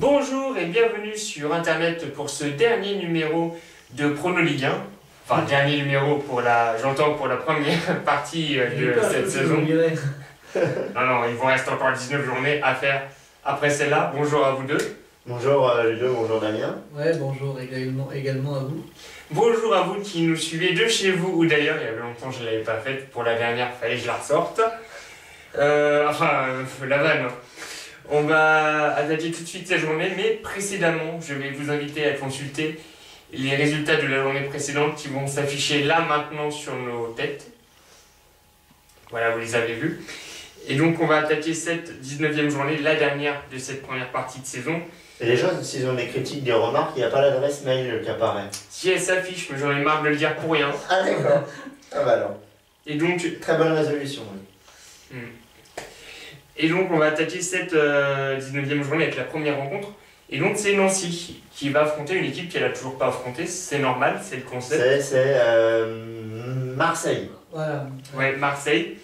Bonjour et bienvenue sur Internet pour ce dernier numéro de Prono Ligue 1. Enfin, dernier numéro pour j'entends pour la première partie de cette saison. Non, il vous reste encore 19 journées à faire après celle-là. Bonjour à vous deux. Bonjour Ludo, bonjour Damien. Ouais, bonjour également à vous. Bonjour à vous qui nous suivez de chez vous ou d'ailleurs, il y a longtemps que je ne l'avais pas faite. Pour la dernière, fallait que je la ressorte. La vanne. On va attaquer tout de suite cette journée, mais précédemment, je vais vous inviter à consulter les résultats de la journée précédente qui vont s'afficher là maintenant sur nos têtes. Voilà, vous les avez vus. Et donc on va attaquer cette 19e journée, la dernière de cette première partie de saison. Et les gens, s'ils ont des critiques, des remarques, il n'y a pas l'adresse mail qui apparaît. Si elle s'affiche, mais j'en ai marre de le dire pour rien. Ah d'accord. Ah bah alors. Et donc, très bonne résolution. Oui. Et donc on va attaquer cette 19e journée avec la première rencontre. Et donc c'est Nancy qui va affronter une équipe qu'elle n'a toujours pas affrontée. C'est normal, c'est le concept. C'est Marseille. Voilà. Ouais, Marseille.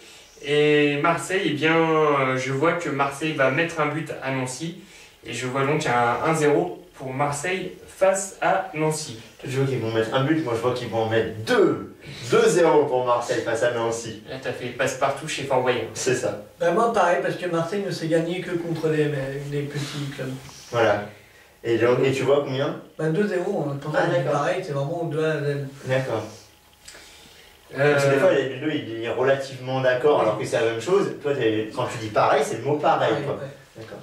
Et Marseille, eh bien, je vois que Marseille va mettre un but à Nancy. Et je vois donc un 1-0 pour Marseille face à Nancy. Je vois qu'ils vont mettre un but, moi je vois qu'ils vont en mettre deux. 2-0 pour Marseille face à Nancy. Là, t'as fait passe-partout chez Fort Boyard. C'est ça. Bah, moi, pareil, parce que Marseille ne s'est gagné que contre les petits clubs. Voilà. Et tu vois combien? Bah, 2-0, pareil, c'est vraiment de A à Z. D'accord. Parce que des fois, Ludo il est relativement d'accord alors que c'est la même chose. Toi, quand tu dis pareil, c'est le mot pareil. Quoi. Ouais. D'accord.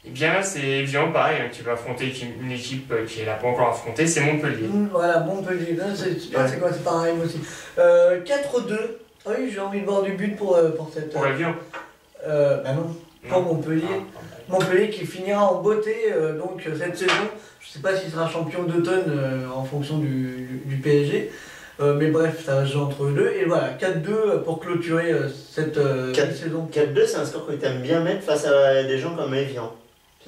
Eh bien, c'est évidemment pareil. Hein, tu vas affronter une équipe qui n'a pas encore affrontée, c'est Montpellier. Voilà, Montpellier. C'est quoi, c'est pareil, moi aussi. 4-2. Ah oui, j'ai envie de voir du but pour cette. Pour l'avion. Bah non, pour Montpellier. Montpellier qui finira en beauté donc cette saison. Je sais pas s'il sera champion d'automne en fonction du PSG. Mais bref, ça va se jouer entre eux deux. Et voilà, 4-2 pour clôturer cette saison. 4-2, c'est un score que tu aimes bien mettre face à des gens comme Evian.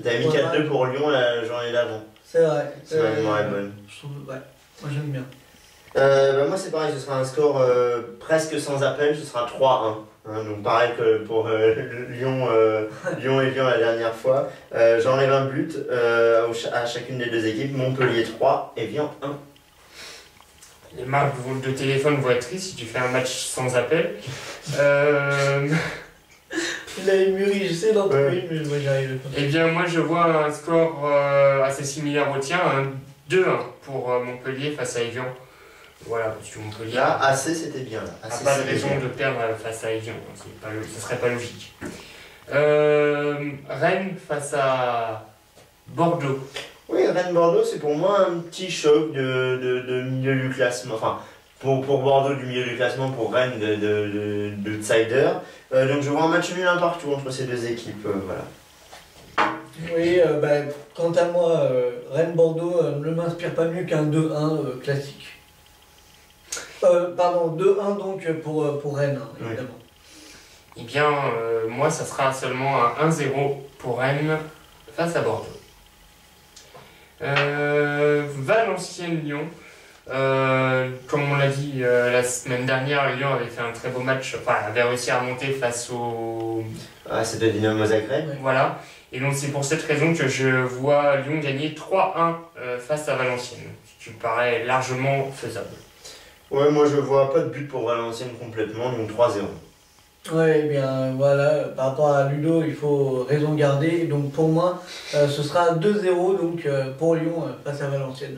Tu avais mis 4-2 pour Lyon la journée d'avant. C'est vrai. C'est ma mémoire est bonne. Je trouve, ouais, moi j'aime bien. Moi c'est pareil, ce sera un score presque sans appel, ce sera 3-1. Hein, donc pareil que pour Lyon et Lyon la dernière fois. J'enlève un but à chacune des deux équipes. Montpellier 3, Evian 1. Les marques de téléphone vont être tristes si tu fais un match sans appel. Il a mûri, j'essaie d'en trouver, mais moi j'y arrive pas. Eh bien, moi je vois un score assez similaire au tien, un 2-1 pour Montpellier face à Evian. Voilà, parce que Montpellier Là, AC c'était bien. n'a pas de raison de perdre face à Evian, ce serait pas logique. Rennes face à Bordeaux. Oui, Rennes-Bordeaux, c'est pour moi un petit choc de milieu du classement. Enfin, pour Bordeaux du milieu du classement, pour Rennes d'outsider. Donc je vois un match nul un partout entre ces deux équipes. Voilà. Oui, quant à moi, Rennes-Bordeaux ne m'inspire pas mieux qu'un 2-1 classique. Pardon, 2-1 donc pour Rennes, hein, évidemment. Eh bien, moi ça sera seulement un 1-0 pour Rennes face à Bordeaux. Valenciennes-Lyon. Comme on l'a dit la semaine dernière, Lyon avait fait un très beau match, enfin avait réussi à remonter face au... Ah, c'était Dynamo Zagreb. Voilà, et donc c'est pour cette raison que je vois Lyon gagner 3-1 face à Valenciennes, ce qui me paraît largement faisable. Ouais, moi je vois pas de but pour Valenciennes complètement, donc 3-0. Ouais, eh bien voilà, par rapport à Ludo, il faut raison garder. Donc pour moi, ce sera 2-0 donc, pour Lyon face à Valenciennes.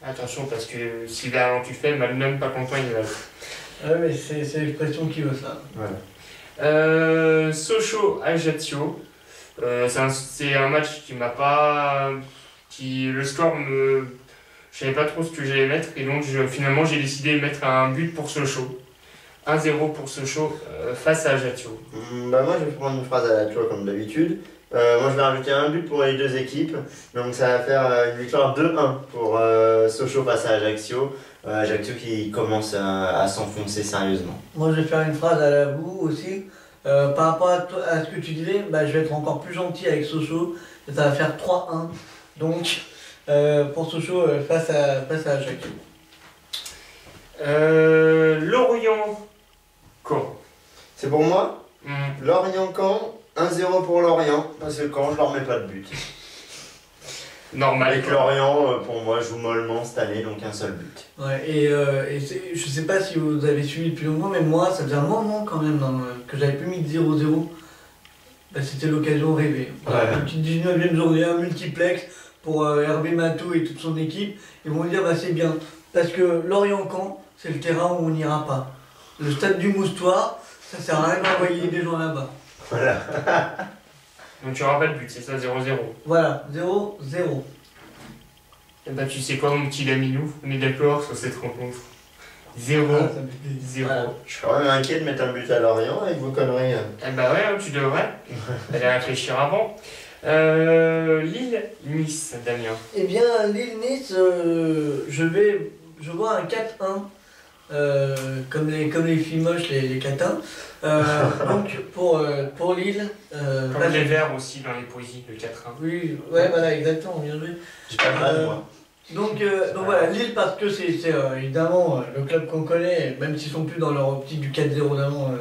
Attention, parce que si Verlan tu fais, même pas content il va. Ouais, mais c'est l'expression qui veut ça. Voilà. Sochaux-Ajaccio. C'est un match qui m'a pas... Le score me... Je savais pas trop ce que j'allais mettre et donc finalement j'ai décidé de mettre un but pour Sochaux. 1-0 pour Sochaux face à Ajaccio. Moi je vais prendre une phrase à la tour comme d'habitude. Moi je vais rajouter un but pour les deux équipes. Donc ça va faire une victoire 2-1 pour Sochaux face à Ajaccio. Ajaccio qui commence à s'enfoncer sérieusement. Moi je vais faire une phrase à la boue aussi. Par rapport à ce que tu disais, je vais être encore plus gentil avec Sochaux. Ça va faire 3-1. Donc pour Sochaux face à Ajaccio. Lorient-Caen. C'est pour moi. Lorient-Caen, 1-0 pour Lorient, parce que Caen, je leur mets pas de but. Normal. Avec Lorient, pour moi, joue mollement cette année, donc un seul but. Ouais, je sais pas si vous avez suivi depuis longtemps, mais moi, ça faisait un moment quand même que j'avais plus mis de 0-0. Bah, c'était l'occasion rêvée. Voilà, une petite 19e journée, un multiplex pour Hervé Matou et toute son équipe. Ils vont dire, bah, c'est bien. Parce que Lorient-Caen, c'est le terrain où on n'ira pas. Le stade du Moustoir, ça sert à rien d'envoyer des gens là-bas. Voilà. Donc tu n'auras pas de but, c'est ça, 0-0. Voilà, 0-0. Et bah tu sais quoi mon petit Laminou, on est d'accord sur cette rencontre. 0. Ah, ça me fait plaisir. 0. Voilà. Je suis quand même inquiet de mettre un but à Lorient avec vos conneries. Eh bah ouais, tu devrais. Allez réfléchir avant. Lille-Nice, Damien. Eh bien, Lille-Nice, je vois un 4-1. Comme les filles moches, les catins. Donc pour Lille. Comme les Verts aussi dans les poésies, le 4-1. Oui, ouais, voilà, exactement, bien joué. J'ai pas de mal, moi. Donc voilà, Lille parce que c'est évidemment le club qu'on connaît, même s'ils sont plus dans leur optique du 4-0 d'avant.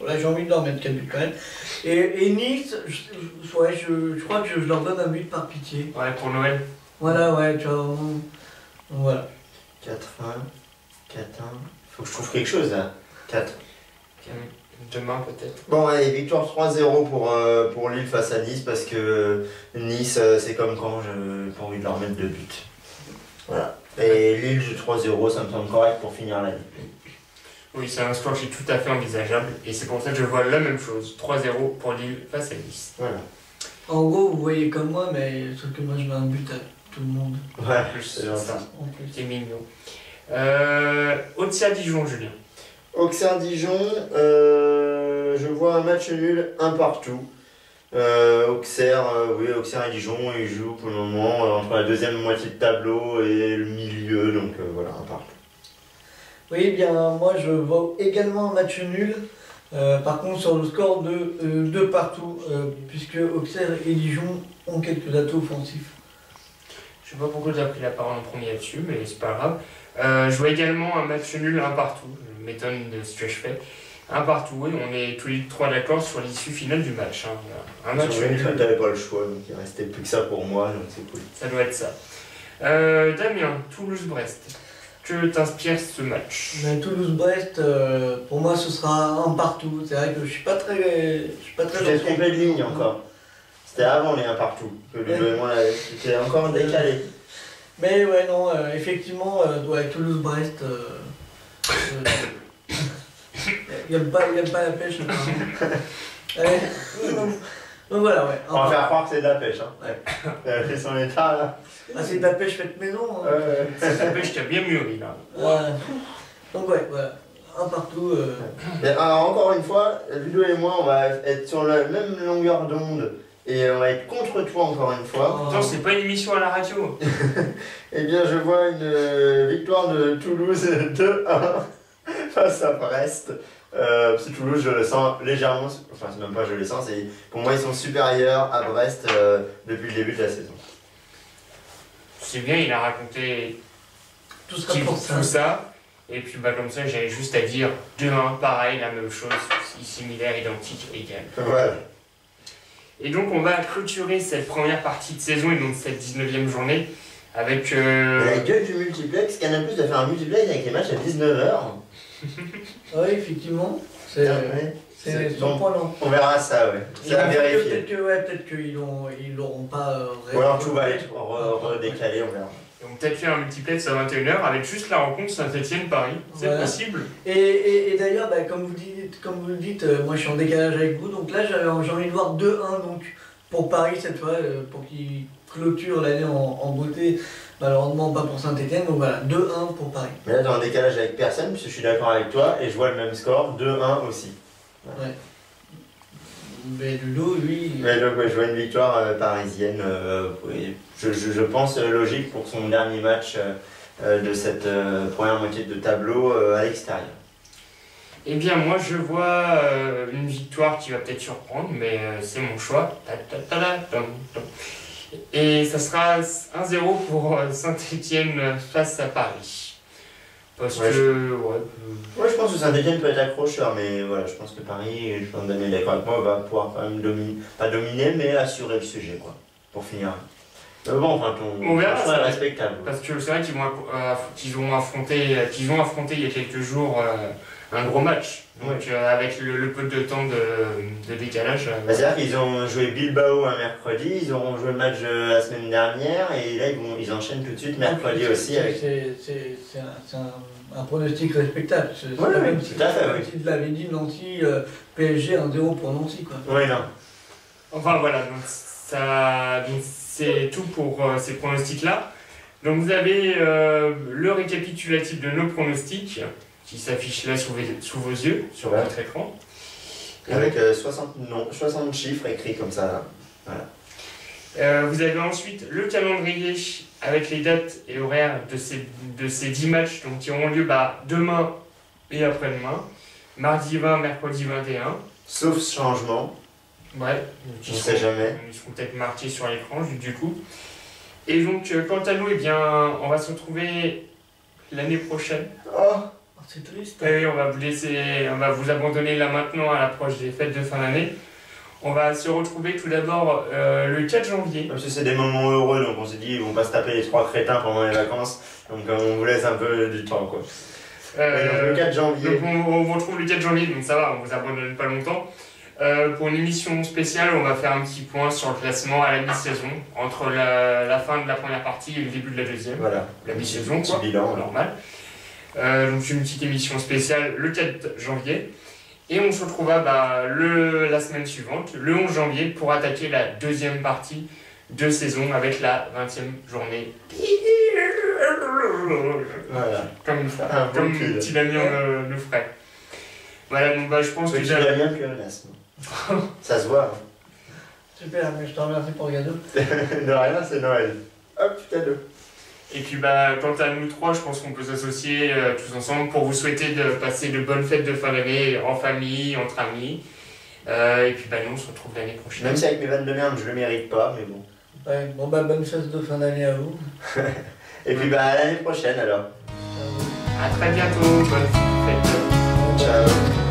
Là j'ai envie de leur mettre 4 buts quand même. Et Nice, je crois que je leur donne un but par pitié. Ouais, pour Noël. Voilà, ouais, tu vois. Donc, voilà. 4-1, 4-1. Faut que je trouve quelque chose là. 4. Demain peut-être. Bon, allez, victoire 3-0 pour Lille face à Nice parce que Nice, c'est comme quand j'ai pas envie de leur mettre 2 buts. Voilà. Et Lille, 3-0, ça me semble correct pour finir l'année. Oui, c'est un score qui est tout à fait envisageable et c'est pour ça que je vois la même chose. 3-0 pour Lille face à Nice. Voilà. En gros, vous voyez comme moi, mais sauf que moi je mets un but à tout le monde. Ouais, Plus, c'est genre ça. En plus. C'est mignon. Auxerre-Dijon, Julien. Auxerre-Dijon, je vois un match nul, un partout. Auxerre et Dijon, ils jouent pour le moment entre la deuxième moitié de tableau et le milieu, donc voilà, un partout. Oui, eh bien moi je vois également un match nul. Par contre sur le score de 2 partout, puisque Auxerre et Dijon ont quelques atouts offensifs. Je sais pas pourquoi tu as pris la parole en premier là-dessus, mais c'est pas grave. Je vois également un match nul, un partout. Je m'étonne de ce que je fais. Un partout, oui, on est tous les trois d'accord sur l'issue finale du match. Hein. Un match nul. T'avais pas le choix, donc il restait plus que ça pour moi, donc c'est cool. Ça doit être ça. Damien, Toulouse-Brest. Que t'inspire ce match? Mais Toulouse-Brest, pour moi ce sera un partout. C'est vrai que je suis pas très Tu t'es trompé de ligne encore. C'était avant les 1 partout. Que Ludo et moi, c'était encore décalé. Mais ouais, non, effectivement, ouais, Toulouse-Brest. Il n'y a pas la pêche. Donc voilà, ouais. On va faire croire que c'est de la pêche. Hein. Fait son état là. Ah, c'est de la pêche faite maison. Hein. La pêche qui a bien mûri là. Donc ouais, voilà. Un partout. Mais, alors, encore une fois, Ludo et moi, on va être sur la même longueur d'onde. Et on va être contre toi encore une fois. Attends, c'est pas une émission à la radio. Eh bien, je vois une victoire de Toulouse 2-1 face à Brest. Parce que Toulouse, je le sens légèrement, enfin c'est même pas je le sens, c'est pour moi ils sont supérieurs à Brest depuis le début de la saison. C'est bien, il a raconté Tout ça. Et puis bah comme ça, j'avais juste à dire 2-1, pareil, la même chose, similaire, identique, égal. Voilà. Et donc on va clôturer cette première partie de saison et donc cette 19e journée avec... La gueule du multiplex, Canal+ de faire un multiplex avec les matchs à 19h. Oui, effectivement. C'est surprenant. On verra ça, ouais. C'est à vérifier. Peut-être qu'ils l'auront pas. Ou alors tout va être redécalé, on verra. Donc peut-être faire un multiplex à 21h avec juste la rencontre Saint-Etienne-Paris. C'est possible. Et d'ailleurs, bah, comme vous le dites, moi je suis en décalage avec vous, donc là j'ai envie de voir 2-1 donc, pour Paris cette fois, pour qu'ils clôturent l'année en beauté. Malheureusement pas pour Saint-Etienne, donc voilà, 2-1 pour Paris. Mais là t'es en décalage avec personne, puisque je suis d'accord avec toi, et je vois le même score, 2-1 aussi. Ouais. Mais Ludo, lui... Mais donc ouais, je vois une victoire parisienne, oui, je pense logique pour son dernier match de cette première moitié de tableau à l'extérieur. Eh bien moi je vois une victoire qui va peut-être surprendre, mais c'est mon choix. Et ça sera 1-0 pour Saint-Etienne face à Paris. Parce que... Ouais, je pense que Saint-Etienne peut être accrocheur, mais voilà, je pense que Paris, je pense que Daniel est d'accord avec moi, va pouvoir quand même pas dominer, mais assurer le sujet, quoi, pour finir. Mais bon, enfin, On verra, choix ça. est respectable. Parce que c'est vrai qu'ils ont affronté il y a quelques jours un gros match. Donc avec le peu de temps de décalage. Bah, c'est-à-dire qu'ils ont joué Bilbao un mercredi, ils auront joué le match la semaine dernière et là ils enchaînent tout de suite mercredi aussi. Avec... C'est un pronostic respectable. C'est Ouais, pas oui, comme tout à fait, oui. si tu l'avais dit, Nancy, PSG 1-0 pour Nancy, quoi. Oui, non. Enfin voilà, donc c'est tout pour ces pronostics-là. Donc vous avez le récapitulatif de nos pronostics qui s'affiche là sous vos yeux, sur votre écran. Avec 60 chiffres écrits comme ça. Voilà. Vous avez ensuite le calendrier avec les dates et horaires de ces 10 matchs donc, qui auront lieu demain et après-demain, mardi 20, mercredi 21. Sauf ce changement. Ouais, on ne sait jamais. Ils seront peut-être marqués sur l'écran du coup. Et donc, quant à nous, eh bien, on va se retrouver l'année prochaine. Oh, c'est triste. Et on va vous laisser, on va vous abandonner là maintenant à l'approche des fêtes de fin d'année. On va se retrouver tout d'abord le 4 janvier. Parce que c'est des moments heureux, donc on s'est dit ils vont pas se taper les 3 crétins pendant les vacances, donc on vous laisse un peu du temps quoi. Donc le 4 janvier. Donc on vous retrouve le 4 janvier, donc ça va, on vous abandonne pas longtemps. Pour une émission spéciale, on va faire un petit point sur le classement à la mi-saison, entre la fin de la première partie et le début de la deuxième. Voilà. La mi-saison, quoi. Bilan, normal. Donc une petite émission spéciale le 4 janvier. Et on se retrouvera la semaine suivante, le 11 janvier, pour attaquer la deuxième partie de saison avec la 20e journée. Voilà. Comme petit Damien le ferait. Voilà, donc je pense que j'ai bien pléonasme. Ça se voit. Super, mais je te remercie pour le cadeau. De rien, c'est Noël. Hop, cadeau. Et puis quant à nous trois, je pense qu'on peut s'associer tous ensemble pour vous souhaiter de passer de bonnes fêtes de fin d'année en famille, entre amis. Et puis nous on se retrouve l'année prochaine. Même si avec mes vannes de merde je le mérite pas, mais bon. Ouais, bon bonne fête de fin d'année à vous. Et puis à l'année prochaine alors. À très bientôt, bonne fête. Ciao.